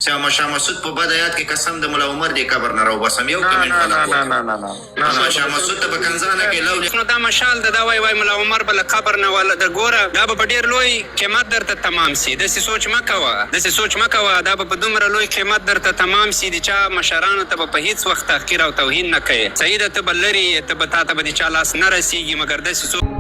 چې شاه مسعود په بد آیات کې قسم د ملا عمر دې قبر نه راوباسم یو کمنټ ولا شاه مسعود ته په کنځانه کې لو نو دا مشال دا وای ملا عمر بل قبر نه ولا د ګوره دا به ډیر لوی قیمت درته تمام سي داسې سوچ مکوه دا به په دومره لوی قیمت درته تمام سي د چا مشرانو ته به په هیڅ وخت تحقیر او توهین نه کوي صحیح ده ته به لرې ته به تا ته به د چا لاس نه رسېږي مګر داسې څوک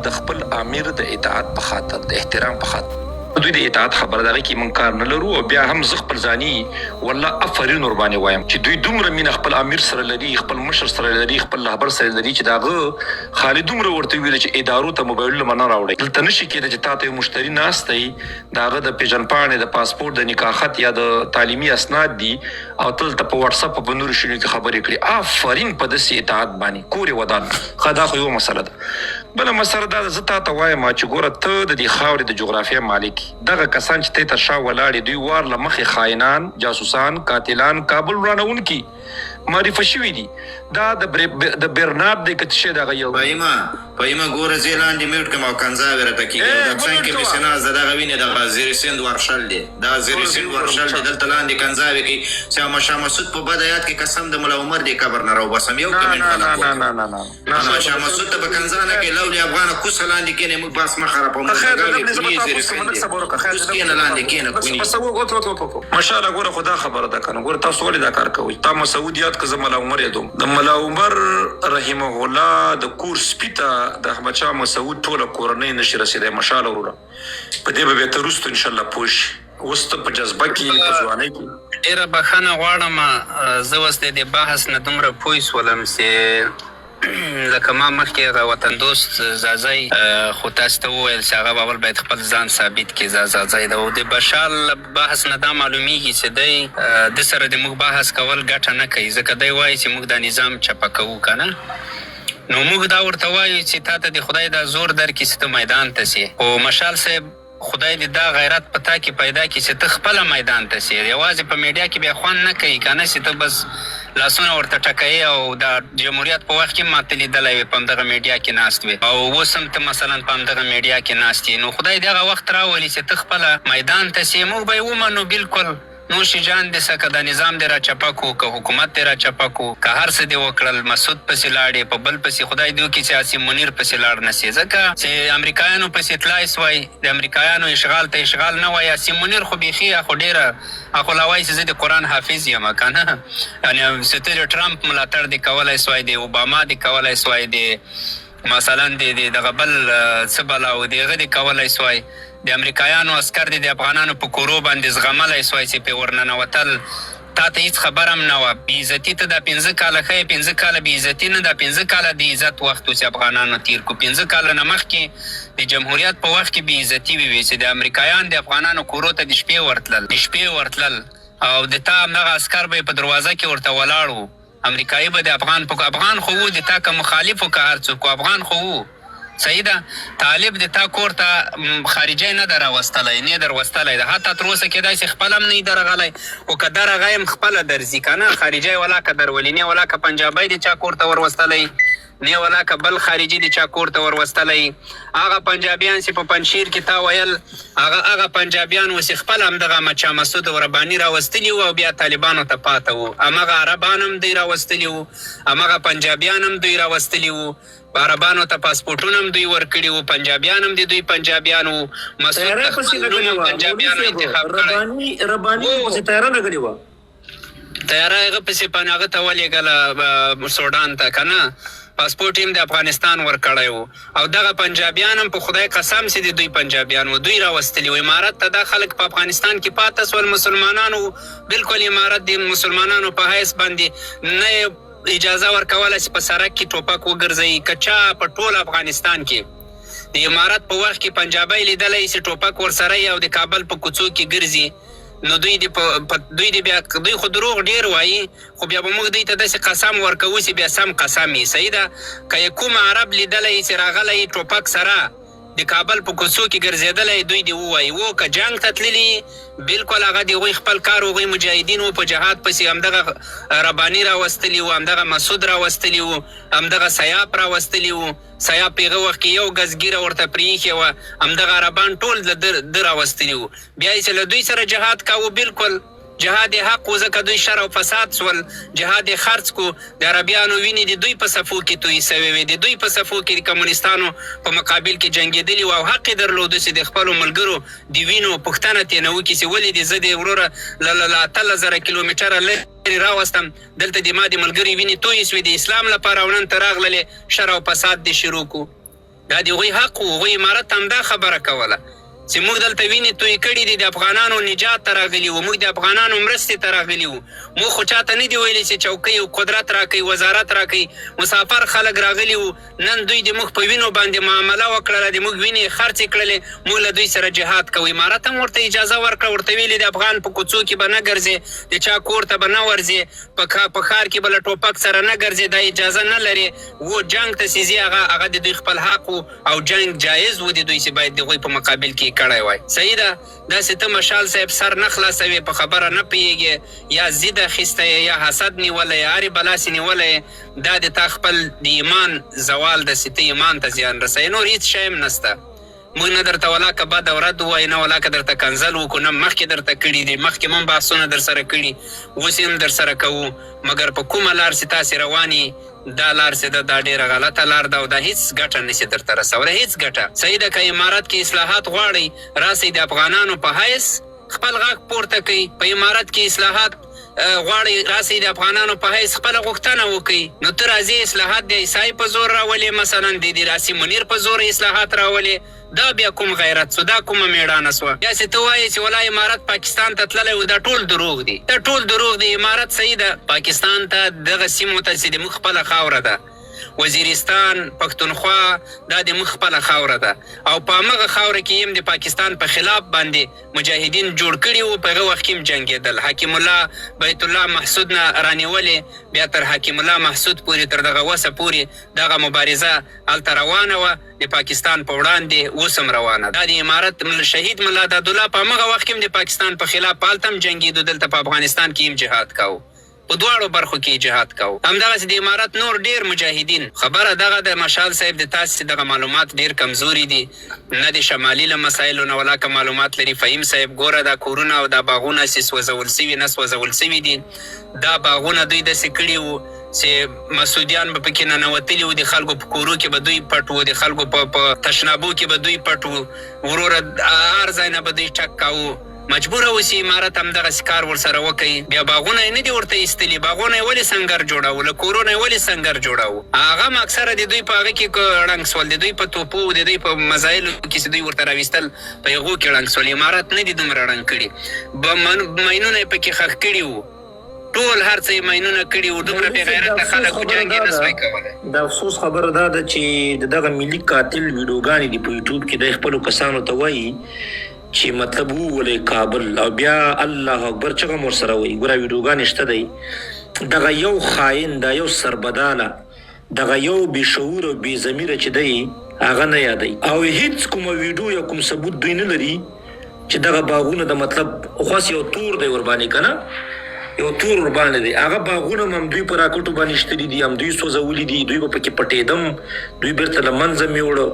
د خپل امیر د اطاعت په خاطر د احترام په خاطر دوی د اطاعت خبره دغه کې من کار نه لرو او بیا هم زه خپل ځاني والله افرین ور باندې وایم چې دوی دومره مینه خپل امیر سره لري خپل مشر سره لري خپل رهبر سره لري چې داغه خالد دومره ورته ویل چې ادارو ته موبایل نه راوړي دلته نشي کېدای چې تاسو مشتری ناست دی داغه د پیژن پاڼې د پاسپورت د نکاح خط یا د تعلیمي اسناد دي او تل په واتس اپ په نور شنو کې خبرې کړي افرین په دسي اطاعت باندې کوري ودان خدا خو یو مسله ده بل مسله دا زه تاسو وایم چې ګوره ته د دې خاورې د جغرافیه مالک دغه کسان چې ته شا ولاړې دوی وار لمخې خائنان جاسوسان قاتلان کابل ورانونکي معرفه شوي دي دا د برنارد د کتشه دغه یو پایما ګوره زیلاندې میوټ کوم او کنځاوي راته کېږي د څنګه کې مسناز دغه ویني د غزیر سند ورشل دي دا زیر سند ورشل دي دلته لاندې کنځاوي کې چې شاه مسعود په بد آیات کې قسم د ملا عمر دې قبر نه راوباسم یو کمنټ ولا شاه مسعود ته په کنځانه کې لولي افغان کوس لاندې کې موږ باس مخره په موږ زیر سند ماشاءالله ګوره خدا خبره ده کنه ګوره تاسو ولې دا کار کوئ تا مسعودیات که زه ملا عمر یادوم د ملا عمر رحمه الله د کور سپیته د احمد شاه مسعود ټوله کورنۍ نشي رسېدی مشاله وروره په دې به بیا ته وروسته انشاءالله پوه شي اوس ته په جذبه کې په ځوانۍ کې ډېره بښنه غواړم زه اوس د دې بحث نه دومره پوه شولم چې لکه ما مخکې هغه وطن دوست زازی خو تاسو ته وویل چې هغه اول باید خپل ځان ثابت کړي زازی ده او د بشار بحث نه دا معلومیږي چې دی د سره د موږ بحث کول ګټه نه کوي ځکه دی وایي چې موږ دا نظام چپه کوو که نه نو موږ دا ورته وایو چې تا ته د خدای دا زور درکړي چې ته میدان ته سي خو مشال صاحب خدای دې دا غیرت په تا کې پیدا کړي چې ته خپله میدان ته سي یوازې په میډیا کې بیا خوند نه کوي که نه چې ته بس لاسونه ورته ټکوي او د جمهوریت په وخت کې ما ته لیدلی وې په همدغه میډیا کې ناست وې او اوس هم ته مثلا په همدغه میډیا کې ناست یې نو خدای دې هغه وخت راولي چې ته خپله میدان ته سي موږ به یې ومنو بلکل نوش جان دې سه که دا نظام دې را چپه کړو که حکومت دې را چپه کړو که هر څه دې وکړل مسعود پسې لاړې په بل پسې خدای دې وکړي چې عاصم منیر پسې لاړ نه سي ځکه چې امریکایانو پسې تلایس وای د امریکایانو اشغال ته اشغال نه وای عاصم منیر خو بیخي خو ډېره هغه لا وایي چې زه د قرآن حافظ یم که نه یعنې چې ته د ټرمپ ملاتړ دې کولی سوای د اوباما دې کولی سوای د مثلا دغه بل څه بلا و د هغه دې کولی سوای د امریکایانو عسکر د افغانانو په کورو باندې زغملی سوای چې پرې ورننوتل تا ته هېڅ خبر هم نه وه بېعزتي ته دا 5 کاله ښه 5 کاله بېعزتي نه دا 5 کاله د عزت وخت و چې افغانانو تېر کړو 5 کاله نه مخکې د جمهوریت په وخت کې بېعزتي وې چې د امریکایان د افغانانو کورو ته د شپې ورتلل او د تا همدغه عسکر به یې په دروازه کې ورته ولاړ و امریکایي به د افغان خو و د تا که مخالف و که هر څوک افغان خو و صحیح ده طالب د تا کور ته خارجی نه در راوستلی نه در وستلی ده حتی تر اوسه کېدای شي خپل هم نه درغلی خو که درغی هم خپله درځي که نه خارجی ولا که درولي نه ولا که پنجابی د چا کور ته وروستلی نه ولا که بل خارجي د چا کور ته وروستلی هغه پنجابیان چې په پنجشیر کې تا ویل هغه پنجابیان اوس خپل همدغه احمدشاه مسعود او رباني راوستلي وو او بیا طالبانو ته پاته وو همغه عربان هم دوی راوستلي وو همغه پنجابیان هم دوی راوستلي وو عربانو ته پاسپورټونه هم دوی ورکړي وو پنجابیان هم د دوی پنجابیان وو مسعود ته خپل نوم پنجابیانو انتخاب کړی رباني پسې تیاره لګلې وه تیاره هغه پسې هغه ته ولېږله سوډان ته که نه پاسپورټ هم د افغانستان ورکړی وو او دغه پنجابیان هم په خدای قسم چې د دوی پنجابیان وو دوی راوستلي وو امارت ته دا خلک په افغانستان کې پاته سول مسلمانانو بلکل امارت د مسلمانانو په حیث باندې نه اجازه ورکوله چې په سړک کې ټوپک وګرځوي که چا په ټول افغانستان کې د امارت په وخت کې پنجابی لیدلی چې ټوپک ورسره او د کابل په کوڅو کې ګرځي نو دوی خو دروغ ډیر وایي خو بیا به موږ دوی ته داسې قسم ورکوو چې بیا سم قسم وي صحیح ده که یې کوم عرب لیدلی چې راغلی ټوپک سره د کابل په کوڅو کې ګرځېدلی دوی دې ووایي و که جنګ ته تللي بلکل هغه د هغوی خپل کار هغوی مجاهدین و په جهاد پسې همدغه رباني راوستلي وو، همدغه مسعود راوستلي وو، همدغه سیاف راوستلي وو. سیاف په هغه وخت کې یو ګز ګیره ورته پرېښې وه، همدغه عربان ټول ده راوستلي وو. بیا یې چې له دوی سره جهاد کاوه بلکل جهاد حق و ځکه دوی شر او فساد سول، جهاد خرڅ کو. د عربیانو وینې د دوی په صفو کې تویې سوې وې، د دوی په صفو کې د کمونیستانو په مقابل کې جنګېدلي وو او حق یې درلوده چې د خپلو ملګرو د وینو پوښتنه ترې نه وکړي چې ولې دې زه د وروره له 18,000 کیلومتره لرې راوستم، دلته د ما د ملګري وینې تویې سوې د اسلام لپاره او نن ته راغللې شر او فساد دې شروع کو. دا د هغوی حق و. هغوی امارت همدا خبره کوله چې موږ دلته وینې توی کړي دي، د افغانانو نجات ته راغلي وو، موږ د افغانانو مرستې ته راغلي وو. موږ خو چاته نه دي ویلي چې چوکۍ او قدرت راکوي، وزارت راکوي. مسافر خلک راغلي وو، نن دوی د موږ په وینو باندې معامله وکړله، د موږ وینې خرڅې کړلې، موږ له دوی سره جهاد کوو. امارت هم ورته اجازه ورکړه، ورته ویلي د افغان په کوڅو کې به نه ګرځې، د چا کور ته به نه ورځې، په ښار کې به له ټوپک سره نه ګرځې، دا اجازه نه لرې. و جنګ ته چې ځي هغه د دوی خپل حق و او جنګ جایز و د دوی چې باید د هغوی په مقابل کې کړی وای. صحیح ده. داسې ته مشال صاحب سر نه خلاصوې، په خبره نه پوهېږې، یا ضد اخیستی یا حسد نیولی یا هرې بلاسې نیولی، دا د تا خپل د ایمان زوال ده چې ته ایمان ته زیان رسوي. نور هېڅ شی هم نسته. موږ نه درته ولاکه بد او رد ووایو، نه ولاکه درته کنځل وکړو، نه مخکې درته کړي دي، مخکې هم بحثونه در سره کړي، اوس هم در سره کوو. مګر په کومه لار چې تاسې روان یې دا لار چې ده دا ډېره غلطه لار ده او دا هېڅ ګټه نشي درته رسولی، هېڅ ګټه. صحیح ده. که امارت کې اصلاحات غواړئ راسئ، د افغانانو په حیث خپل غږ پورته کوئ. په امارت کې اصلاحات غواړئ راسئ، د افغانانو په حیث خپله غوښتنه وکړئ. نو ته راځې اصلاحات د عیسائی په زور راولې، مثلا د راسي منیر په زور اصلاحات راولې، دا بیا کوم غیرت سو؟ دا کومه میړانه سوه؟ یا چې ته وایې چې ولا امارت پاکستان ته تللی و، دا ټول دروغ دي، دا ټول دروغ دي. امارت صحیح ده پاکستان ته دغه سیمو ته چې د موږ خپله خاوره ده، وزیرستان، پښتونخوا، دا د موږ خپله خاوره ده او په همغه خاوره کې هم د پاکستان په خلاف باندې مجاهدین جوړ کړي وو. په هغه وخت کې هم جنګېدل. حکیم الله بیت الله محسود نه رانیولې، بیا تر حکیم الله محسود پورې تر دغه وسه پورې دغه مبارزه هلته روانه وه د پاکستان په وړاندې، اوس هم روانه. دا د امارت شهید ملا دادالله په همغه وخت کې هم د پاکستان په خلاف په هلته هم جنګېدو، دلته په افغانستان کې هم جهاد کوو، په دواړو برخو کې جهاد کوو. همدغسې د امارت نور ډېر مجاهدین. خبره دغه د مشال صاحب د تاسې دغه معلومات ډېر کمزوري دي، نه د شمالي له مسایلو نه ولاکه معلومات لري. فهیم صاحب ګوره دا کورونه او دا باغونه چې سوځول سوي نه سوځول سوي دي، دا باغونه دوی داسې کړي وو چې مسعودیان به پکې ننوتلي وو، د خلکو په کورو کې به دوی پټ وو، د خلکو په تشنابو کې به دوی پټ وو، وروره هر ځای نه به دوی ټک کاوه. مجبوره اوسي امارت همدغسې کار ورسره وکوي. بیا باغونه یې نه دي ورته ایستلي، باغونه یې ولې سنګر جوړوو، له کورونه یې ولې سنګر جوړوو؟ هغه هم اکثره د دوی په هغه کې ړنګ سول، د دوی په توپو، د دوی په مزایلو کې چې دوی ورته راویستل، په هغو کې ړنګ سول. امارت نه دي دومره ړنګ کړي، ماینونه یې پکې ښخ کړي وو، ټول هر څه یې ماینونه کړي وو. دومره بې غیرته خلک خو جنګ یې نه سوی کولی. د افسوس خبره دا ده چې د دغه ملي قاتل ویډیوګانې دي په یوټیوب کې د خپلو کسانو ته وایي چې مطلب وولئ کابل، او بیا الله اکبر چغه هم ورسره وایي. ګوره ویډیوګانې شته دی، دغه یو خاین، دا یو سربداله، دغه یو بې شعور او بې ضمیره چې دی هغه نه یادوي، او هیڅ کومه ویډیو یا کوم ثبوت دوی نه لري چې دغه باغونه د مطلب خاص یو تور دی ورباندې که نه، یو تور ورباندې دی. هغه باغونه هم دوی په راکټو باندې شتلي دي، هم دوی سوځولي دي، دوی به پکې پټېدم، دوی بیرته له منځه مې وړه.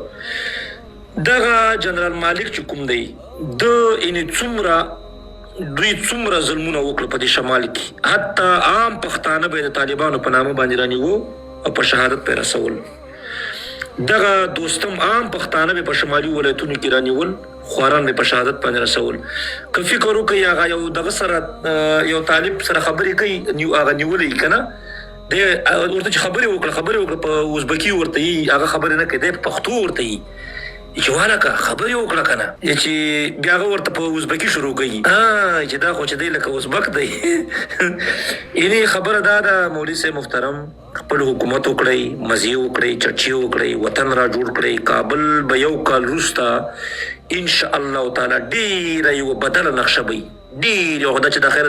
دغه جنرال مالک چې کوم دی د دوی څومره ظلمونه وکړه په دې شمال کې، حتی عام پښتانه به د طالبانو په نامه باندې رانیوه او په شهادت پې رسول. دغه دوستم عام پښتانه به په شمالي ولایتونو کې رانیول، خواران به په شهادت باندې رسول. که فکر وکړئ هغه یو دغه سره یو طالب سره خبرې کوي، هغه نیولی که نه، دی ورته چې خبرې وکړه په ازبکي ورته یي، هغه خبرې نه کوي، دی په پښتو ورته یي چې والکه خبرې وکړه که نه، چې بیا هغه ورته په ازبکي شروع کوي چې دا خو چې دی لکه ازبک دی. یعنې خبره دا ده مولوي صاحب محترم، خپل حکومت وکړئ، مزې وکړئ، چرچې وکړئ، وطن را جوړ کړئ. کابل به یو کال وروسته انشاءالله تعالی ډېره یوه بدله نقشه به وي، ډېر یو دا چې د خیر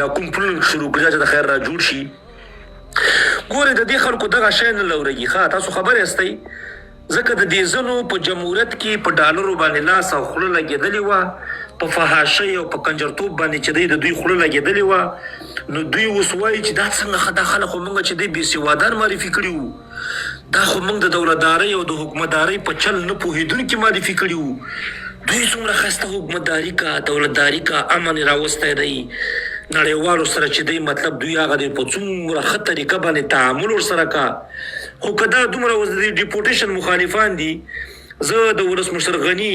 دا کوم پلن شروع کړي چې د خیر را جوړ شي. ګورئ د دې خلکو دغه شی نه لورېږي. ښه تاسو خبر یاستئ ځکه د دې ځنو په جمهوریت کې په ډالرو باندې لاس او خوله لګېدلې وه، په فحاشۍ او په کنجرتوب باندې چې د دوی خوله لګېدلې وه، نو دوی اوس وایي چې دا څنګه دا خلک خو موږ چې دی بېسوادان معرفي کړي وو، دا خو موږ د دولتدارۍ او د حکومتدارۍ په چل نه پوهېدونکي معرفي کړي وو. دوی څومره ښایسته حکومتداري کا، دولتداري کا، امن یې راوستی دی نړیوالو سره چې دی، مطلب دوی هغه دی په څومره ښه طریقه باندې تعامل ورسره کا. خو که دا دومره اوس د ډیپوټیشن مخالفان دي، زه د ولسمشر غني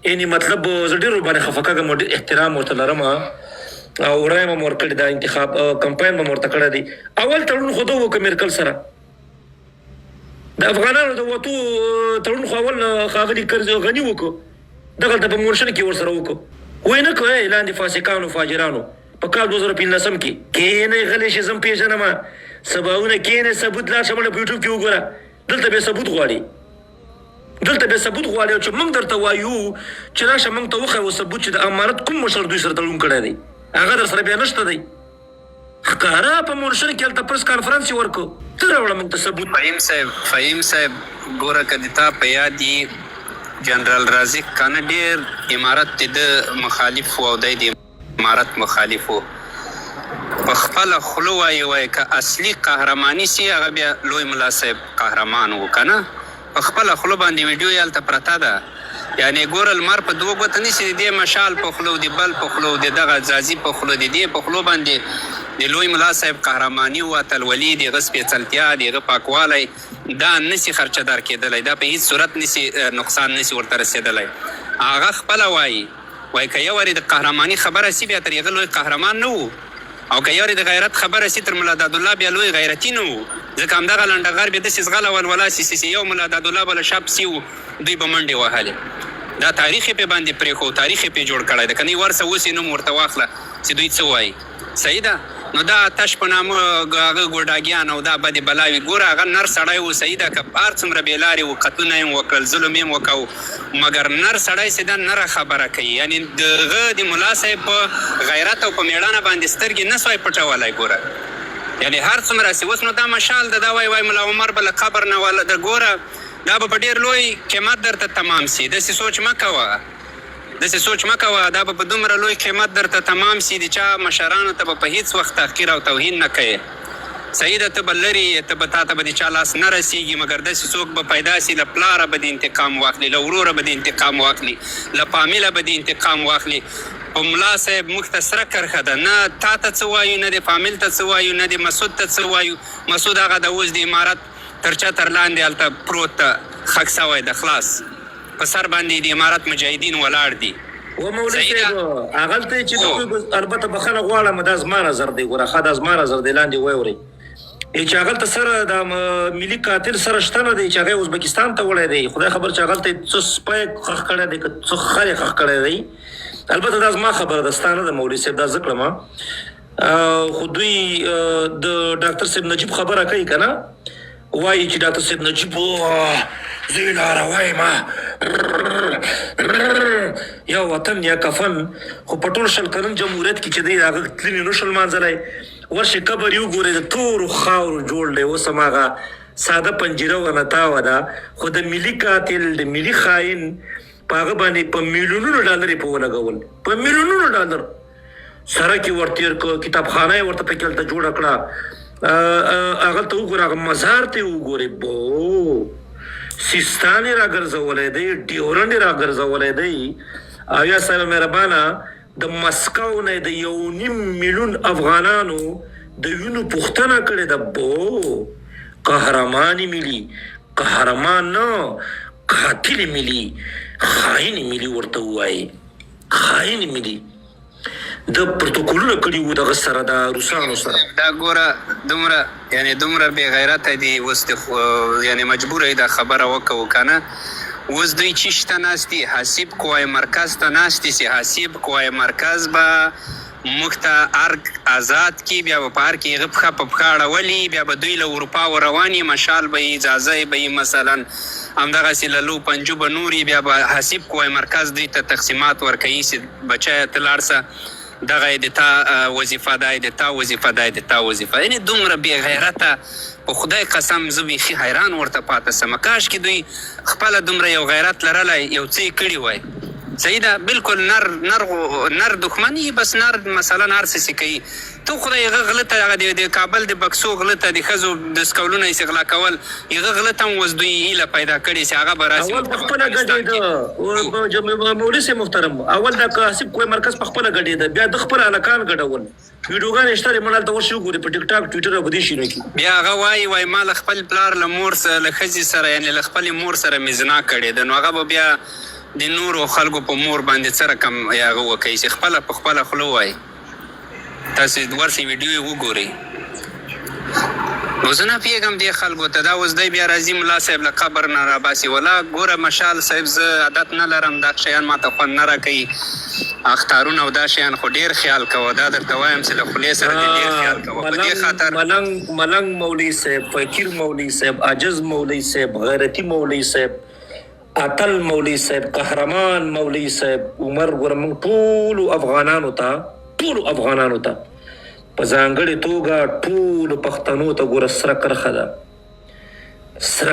یعنې مطلب زه ډېر باندې خفه کېږم، ډېر احترام ورته لرم او رایم هم ورکړې دا انتخاب کمپاین به م ورته کړی دی. اول تړون خو ده وکړه میرکل سره، د افغانانو د وتو تړون خو اول ښاغلي غني وکړو، دغلته په مونشن کې ورسره وکړو، وایي نه کړه لاندې فاسقانو فاجرانو په کال 2015 کې کېنئ غلی شي زم پېژنم سباونه کېنئ ثبوت لا شمله په یوټیوب کې وګوره، دلته بیا ثبوت غواړي، دلته بیا ثبوت غواړي. او چې موږ درته وایو چې راشه موږ ته وښیو ثبوت چې د امارت کوم مشر دوی سره تړون کړی دی، هغه در سره بیا نشته دی. ښکاره په مونشن کې هلته پرس کانفرنس یې ورکړو، ته راوړه موږ ته ثبوت. فهیم صاحب ګوره که د تا په یاد یي جنرال رازق کنه ډېر امارت د مخالف و او دی د امارت مخالف و، په خپله خوله وایي که اصلي قهرماني سي هغه بیا لوی ملا صاحب قهرمان و که نه، په خپله خوله باندې ویډیو یې هلته پرته ده. یعنې ګوره لمر په دوه ګوته نیسي، د دې مشال په خولو، د بل په خولو، د دغه ځاځي په خولو، د دې په خولو باندې د لوی ملا صاحب قهرماني و، اتلولي، د هغه سپېڅلتیا، د هغه پاکوالی، دا نسي خرچهدار کېدلی، دا په هېڅ صورت نسي نقصان نسي ورته رسېدلی. هغه خپله وایي که یو وارې د قهرماني خبره سي بیا تر هغه لوی قهرمان نه و، او که یو وارې د غیرت خبره سي تر ملا دادالله بیا لوی غیرتي نه و، ځکه همدغه لنډغر بیا داسې زغله ولولا سي یو ملا دادالله به له شا پسې و، دوی به منډې وهلې. دا تاریخ یې پې باندې پرېښو، تاریخ یې پې جوړ کړی ده، که نه ورسه اوس یې نوم ورته واخله چې دوی څه وایي. صحیح ده. نو دا آتش په نامه هغه ګوډاګیان او دا بدې بلاوې، ګوره هغه نر سړی و، صحیح ده، که هر څومره بېلارې و، قتلونه یې وکړل، ظلم یې وکړو، مګر نر سړی چې دا نره خبره کوي. یعنې د هغه د ملا صاحب په غیرت او په مېړانه باندې سترګې نه سوای پټولی. ګوره یعنې هر څومره سي اوس نو دا مشال ده، دا وایي ملا عمر به له قبر نه ولا د ګوره دا به په ډېر لوی قیمت درته تمام سي. داسې سوچ مه کوه، داسې سوچ مه کوه، دا به په دومره لوی قیمت درته تمام سي، د چا مشرانو ته به په هېڅ وخت تحقیر او توهین نه کوې. صحیح ده، ته به لرې، ته به تا ته به د چا لاس نه رسېږي، مګر داسې څوک به پیدا سي له پلاره به د انتقام واخلي، له وروره به د انتقام واخلي، له فامیله به د انتقام واخلي. په ملا صاحب موږ ته سره کرښه ده، نه تا ته څه وایو، نه د فامیل ته څه وایو، نه د مسعود ته څه وایو. مسعود هغه د اوس د امارت تر چتر لاندې هلته پروت ده، خښ سوی ده، خلاص په سر باندې د امارت مجاهدین ولاړ دي. و مولوي صاحب هغلته چې دوی البته بخښنه غواړم، دا زما نظر دی، ګوره ښه دا زما نظر دی، لاندې واورئ چې هغلته سره د ملي قاتل سره شته نه دی چې هغه ازبکستان ته وړی دی. خدای خبر چې هغلته څه سپی خښ کړی دی که څه خر یې خښ کړی دی. البته دا زما خبره ده، ستا نه ده مولوي صاحب، دا زه کړم. خو دوی د ډاکټر صاحب نجیب خبره کوي که نه، وایي چې ډاکټر صاحب نجیب زه یې لاره وایم یا وطن یا کفن. خو په ټول شل کلن جمهوریت کې چې دی د هغه تللي نشو لمانځلی، ورشي قبر یې وګورئ د تورو خاورو جوړ دی. اوس هماغه ساده پنجره ورنه تاوه ده، خو د ملي قاتل، د ملي خاین په هغه باندې په میلیونونو ډالر یې په ولګول، په میلیونونو ډالر. سړک یې ورتېر کړ، کتابخانه یې ورته پکې هلته جوړه کړه، هغلته وګوره، هغه مزار ته یې وګورئ، بو سیستان یې راګرځولی دی، ډیورنډ یې راګرځولی دی. او یا صاحب مهربانه د مسکو نه د 1.5 میلیون افغانانو د وینو پوښتنه کړې ده. بو قهرمان ملي، قهرمان نه قاتل ملي، خاین ملي ورته ووایي، خاین ملي. د پروتوکولونه کړي وو دغه سره د روسانو سره. دا ګوره دومره یعنې دومره بې غیرته دي اوس یعنې مجبوره یې دا خبره وکړو که نه. اوس دوی چیش ته ناست دي، حسیب قوای مرکز ته ناست دي چې حسیب قوای مرکز به موږ ته ارګ آزاد کړي، بیا به په هر کې هغه پښه په پښه اړولي، بیا به دوی له اروپا ورروان یي، مشال به یي، اجازه به یي، مثلا همدغسې له لو پنجو به نور یي، بیا به حسیب قوای مرکز دوی ته تقسیمات ورکوي چې بچیه ته لاړ شه دغه د تا وظیفه دا د تا وظیفه دا د تا وظیفه یعنې دومره بې غیرته په خدای قسم زه بیخي حیران ورته پاته سمه کاش کې دوی خپله دومره یو غیرت لرلی یو څه یې کړي وای صحیح ده بالکل نر دښمني بس نر مثلا هر څه چې کوي تو خدای هغه غله ته هغه د کابل د بکسو غله ته د ښځو دستکولونه یې غلا کول هغه غله ته هم اوس دوی هیله پیدا کړې چې هغه به راسي اول پخپله ګډېده مولوي صاحب محترم اول دا حسب کوی مرکز پخپله ګډېده بیا د خپل هلکان ګډول ویډیوګانې شته دي مونږ هلته ورشي وګورې په ټیک ټاک ټویټر او په دې شیانو کې بیا هغه وایي ما له خپل پلار له مور سره له ښځې سره یعنې له خپلې مور سره مې زنا کړې ده نو هغه به بیا د نورو خلکو په مور باندې څه رقم هغه وکوي چې خپله په خپله خوله وایي تاسې ورسې ویډیو یې وګورئ نو زه نه پوهېږم دې خلکو ته دا اوس دی بیا راځي ملا صاحب له قبر نه راباسي ولا ګوره مشال صاحب زه عادت نه لرم دا شیان ماته خوند نه راکوي اختارونه او دا شیان خو ډېر خیال کوه دا درته وایم چې له خولې سره دې ډېر خیال کوه په دې خاطر ملنګ مولوي صاحب فقیر مولوي صاحب عاجز مولوي صاحب غیرتي مولوي صاحب اتل مولوي صاحب قهرمان مولوي صاحب عمر ګوره موږ ټولو افغانانو ته په ځانګړې توګه ټولو پښتنو ته ګوره سره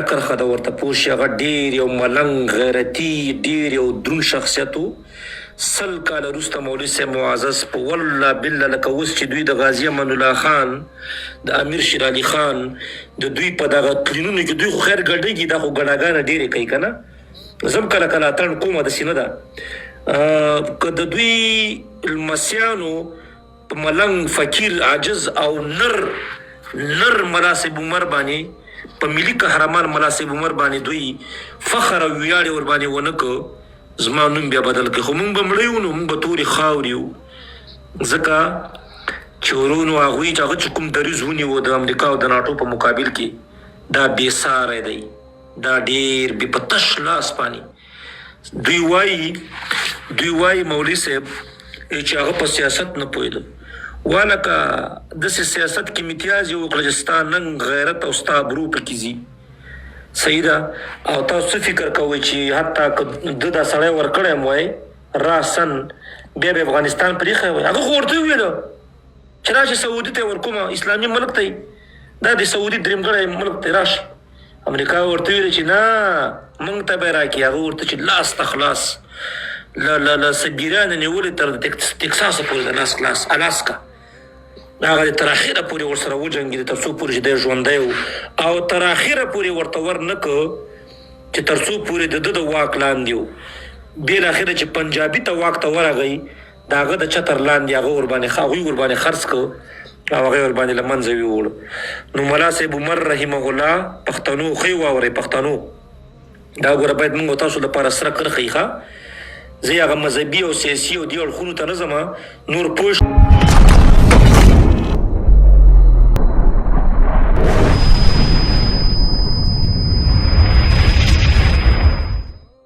کرښه ده ورته پوه شي هغه ډېر یو ملنګ غیرتي ډېر یو دروند شخصیت و 100 کاله وروسته مولوي صاحب معزز په والله بالله لکه اوس چې دوی د غازي امان الله خان د امیر شیر علي خان د دوی په دغه تلینونو کې دوی خو خیر ګډېږي دا خو ګډاګانې ډېرې کوي که نه زه هم کله اتڼ کومه داسې نه ده که د دوی لمسیانو په ملنګ فقیر عاجز او نر مناسب عمر باندې په ملي قهرمان مناسب عمر باندې دوی فخر او ویاړ یې ورباندې ونه که زما نوم بیا بدل کړي خو موږ به مړه یو نو موږ به تورې خاورې یو ځکه چې ورونو هغوی چې هغه چې کوم دریځ ونیو د امریکا او د ناټو په مقابل کې دا بې ساری دی دا ډېر بې په تش لاس باندې دوی وایي مولوي صاحب چې هغه په سیاست نه پوهېده والکه داسې سیاست کې امتیاز یې وکړه چې ستا ننګ غیرت او ستا ابرو پکې ځي صحیح ده او تاسو څه فکر کوئ چې حتی که ده دا سړی ورکړی م وای راسن بیا به افغانستان پرېښی وای هغه خو ورته وویله چې راشي سعودي ته یې ورکومه اسلامي ملک ته دا د سعودي درېمګړی ملک ته راشي امریکا ورته ویله چې نه موږ ته به یې راکړي هغه ورته چې لاس ته خلاص له سیبیریا نه نیولې تر ټکساسه پورې د لاس خلاص الاسکا هغه تر اخره پورې ورسره وجنګېد تر څو پورې چې دی ژوندی و او تر اخره پورې ورته ور نه که چې تر څو پورې د ده د واک لاندې و بالاخره چې پنجابي ته واک ته ورغی د هغه د چتر لاندې هغه هغوی ورباندې خرڅ که او هغه ورباندې له منځه ویوړ نو ملا صاحب عمر رحمه الله پښتنو ښه واورئ پښتنو دا ګوره باید موږ تاسو لپاره سره کرښئ ښه زه هغه مذهبي او سیاسي او دې اړخونو ته نه ځم نور پوه